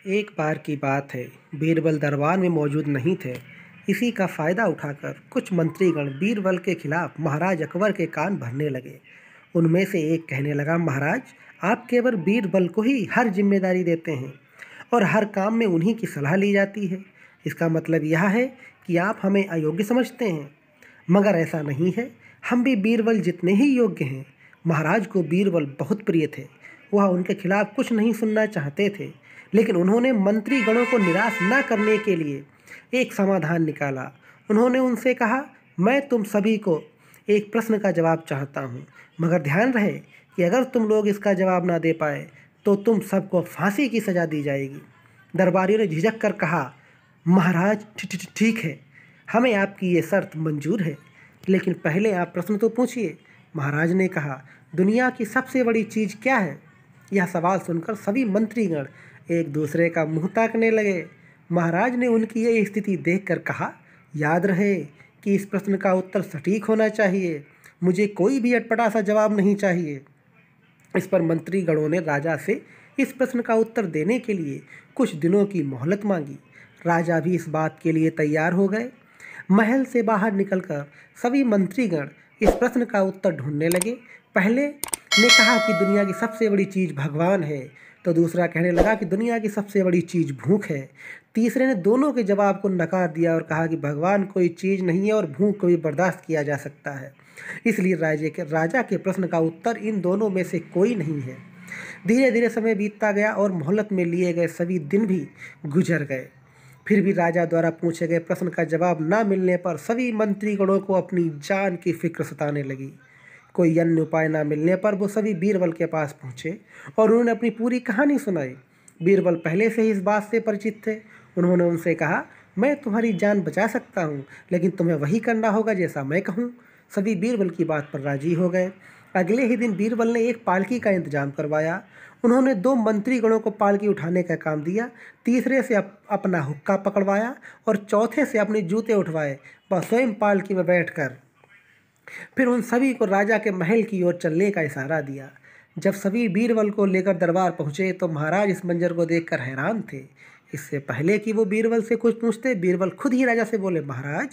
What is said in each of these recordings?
एक बार की बात है, बीरबल दरबार में मौजूद नहीं थे। इसी का फ़ायदा उठाकर कुछ मंत्रीगण बीरबल के खिलाफ महाराज अकबर के कान भरने लगे। उनमें से एक कहने लगा, महाराज, आप केवल बीरबल को ही हर जिम्मेदारी देते हैं और हर काम में उन्हीं की सलाह ली जाती है। इसका मतलब यह है कि आप हमें अयोग्य समझते हैं। मगर ऐसा नहीं है, हम भी बीरबल जितने ही योग्य हैं। महाराज को बीरबल बहुत प्रिय थे। वह उनके खिलाफ कुछ नहीं सुनना चाहते थे, लेकिन उन्होंने मंत्रीगणों को निराश न करने के लिए एक समाधान निकाला। उन्होंने उनसे कहा, मैं तुम सभी को एक प्रश्न का जवाब चाहता हूँ, मगर ध्यान रहे कि अगर तुम लोग इसका जवाब ना दे पाए तो तुम सबको फांसी की सज़ा दी जाएगी। दरबारियों ने झिझक कर कहा, महाराज, ठीक है, हमें आपकी ये शर्त मंजूर है, लेकिन पहले आप प्रश्न तो पूछिए। महाराज ने कहा, दुनिया की सबसे बड़ी चीज़ क्या है? यह सवाल सुनकर सभी मंत्रीगण एक दूसरे का मुंह ताकने लगे। महाराज ने उनकी यह स्थिति देखकर कहा, याद रहे कि इस प्रश्न का उत्तर सटीक होना चाहिए। मुझे कोई भी अटपटा सा जवाब नहीं चाहिए। इस पर मंत्रीगणों ने राजा से इस प्रश्न का उत्तर देने के लिए कुछ दिनों की मोहलत मांगी। राजा भी इस बात के लिए तैयार हो गए। महल से बाहर निकलकर सभी मंत्रीगण इस प्रश्न का उत्तर ढूंढने लगे। पहले ने कहा कि दुनिया की सबसे बड़ी चीज़ भगवान है, तो दूसरा कहने लगा कि दुनिया की सबसे बड़ी चीज़ भूख है। तीसरे ने दोनों के जवाब को नकार दिया और कहा कि भगवान कोई चीज़ नहीं है और भूख को भी बर्दाश्त किया जा सकता है। इसलिए राजा के प्रश्न का उत्तर इन दोनों में से कोई नहीं है। धीरे धीरे समय बीतता गया और मोहलत में लिए गए सभी दिन भी गुजर गए। फिर भी राजा द्वारा पूछे गए प्रश्न का जवाब न मिलने पर सभी मंत्रीगणों को अपनी जान की फिक्र सताने लगी। कोई अन्य उपाय न मिलने पर वो सभी बीरबल के पास पहुँचे और उन्होंने अपनी पूरी कहानी सुनाई। बीरबल पहले से ही इस बात से परिचित थे। उन्होंने उनसे कहा, मैं तुम्हारी जान बचा सकता हूँ, लेकिन तुम्हें वही करना होगा जैसा मैं कहूँ। सभी बीरबल की बात पर राजी हो गए। अगले ही दिन बीरबल ने एक पालकी का इंतजाम करवाया। उन्होंने 2 मंत्रीगणों को पालकी उठाने का काम दिया, तीसरे से अपना हुक्का पकड़वाया और चौथे से अपने जूते उठवाए। वह स्वयं पालकी में बैठकर फिर उन सभी को राजा के महल की ओर चलने का इशारा दिया। जब सभी बीरबल को लेकर दरबार पहुँचे तो महाराज इस मंजर को देखकर हैरान थे। इससे पहले कि वो बीरबल से कुछ पूछते, बीरबल खुद ही राजा से बोले, महाराज,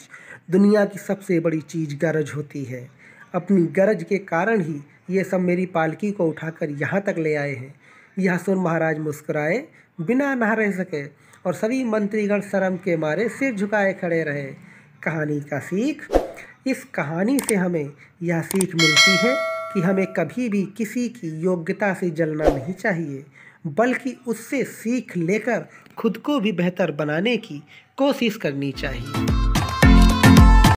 दुनिया की सबसे बड़ी चीज़ गरज होती है। अपनी गरज के कारण ही ये सब मेरी पालकी को उठाकर यहाँ तक ले आए हैं। यह सुन महाराज मुस्कुराए बिना ना रह सके और सभी मंत्रीगण शर्म के मारे सिर झुकाए खड़े रहे। कहानी का सीख। इस कहानी से हमें यह सीख मिलती है कि हमें कभी भी किसी की योग्यता से जलना नहीं चाहिए, बल्कि उससे सीख लेकर खुद को भी बेहतर बनाने की कोशिश करनी चाहिए।